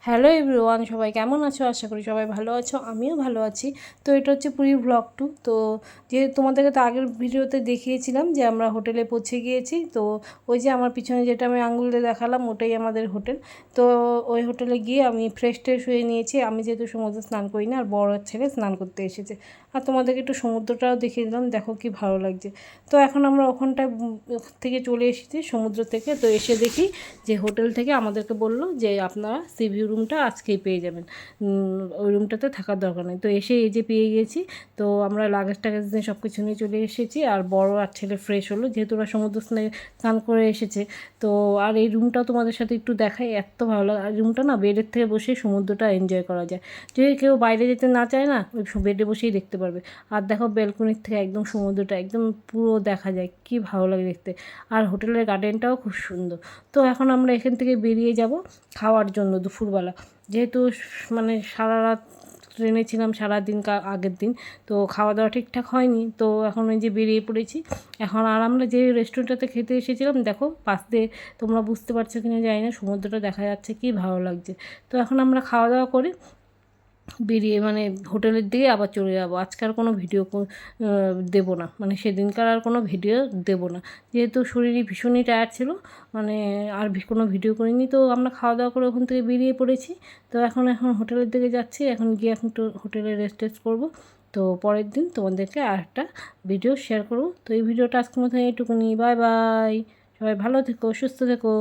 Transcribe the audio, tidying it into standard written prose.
Hello everyone, সবাই কেমন আছো? আশা করি সবাই ভালো আছো, আমিও ভালো আছি। তো এটা হচ্ছে পুরীর ব্লগ 2। তো যেহেতু তোমাদেরকে তো আগের ভিডিওতে দেখিয়েছিলাম যে আমরা হোটেলে পৌঁছে গিয়েছি। তো ওই যে আমার পিছনে যেটা আমি আঙুল দিয়ে দেখালাম ওটাই আমাদের হোটেল। তো ওই হোটেলে গিয়ে আমি ফ্রেশ ট্রেশ হয়ে নিয়েছি। আমি যেহেতু সমুদ্রে স্নান করি না, আর বড় ছেলে স্নান করতে এসেছে। আর তোমাদেরকে একটু সমুদ্রটাও দেখিয়ে দিলাম, দেখো কি ভালো লাগছে। তো এখন আমরা ওখানটায় থেকে চলে এসেছি সমুদ্র থেকে। তো এসে দেখি যে হোটেল থেকে আমাদেরকে বললো যে আপনারা সি ভিউ রুমটা আজকেই পেয়ে যাবেন, ওই রুমটাতে থাকার দরকার নেই। তো এসে এই যে পেয়ে গেছি। তো আমরা লাগেজ টাগেজ নিয়ে সব কিছু নিয়ে চলে এসেছি। আর বড় আর ছেলে ফ্রেশ হলো, যেহেতু ওরা সমুদ্র স্নান করে এসেছে। তো আর এই রুমটাও তোমাদের সাথে একটু দেখাই, এত ভালো লাগে। আর রুমটা না বেডের থেকে বসে সমুদ্রটা এনজয় করা যায়। যদি কেউ বাইরে যেতে না চায় না, ওই বেডে বসেই দেখতে পারবে। আর দেখো ব্যালকনির থেকে একদম সমুদ্রটা একদম পুরো দেখা যায়, কি ভালো লাগে দেখতে। আর হোটেলের গার্ডেনটাও খুব সুন্দর। তো এখন আমরা এখান থেকে বেরিয়ে যাব খাওয়ার জন্য দুপুরবেলা। যেহেতু মানে সারা রাত ট্রেনে ছিলাম, সারাদিন আগের দিন, তো খাওয়া দাওয়া ঠিকঠাক হয়নি। তো এখন ওই যে বেরিয়ে পড়েছি এখন। আর আমরা যে রেস্টুরেন্টটাতে খেতে এসেছিলাম, দেখো পাশ দিয়ে, তোমরা বুঝতে পারছো কিনা জানি না, সমুদ্রটা দেখা যাচ্ছে, কি ভালো লাগছে। তো এখন আমরা খাওয়া দাওয়া করি, বেরিয়ে মানে হোটেলের দিকে আবার চলে যাবো। আজকে আর কোনো ভিডিও দেবো না, মানে সেদিনকার আর কোনো ভিডিও দেবো না, যেহেতু শরীরই ভীষণই টায়ার্ড ছিল। মানে আর কোনো ভিডিও করিনি। তো আমরা খাওয়া দাওয়া করে ওখান থেকে বেরিয়ে পড়েছি। তো এখন হোটেলের দিকে যাচ্ছি। এখন গিয়ে এখন একটু হোটেলে রেস্ট টেস্ট করবো। তো পরের দিন তোমাদেরকে আর একটা ভিডিও শেয়ার করবো। তো এই ভিডিওটা আজকের মতো এইটুকুনি। বাই বাই, সবাই ভালো থেকো, সুস্থ থেকো।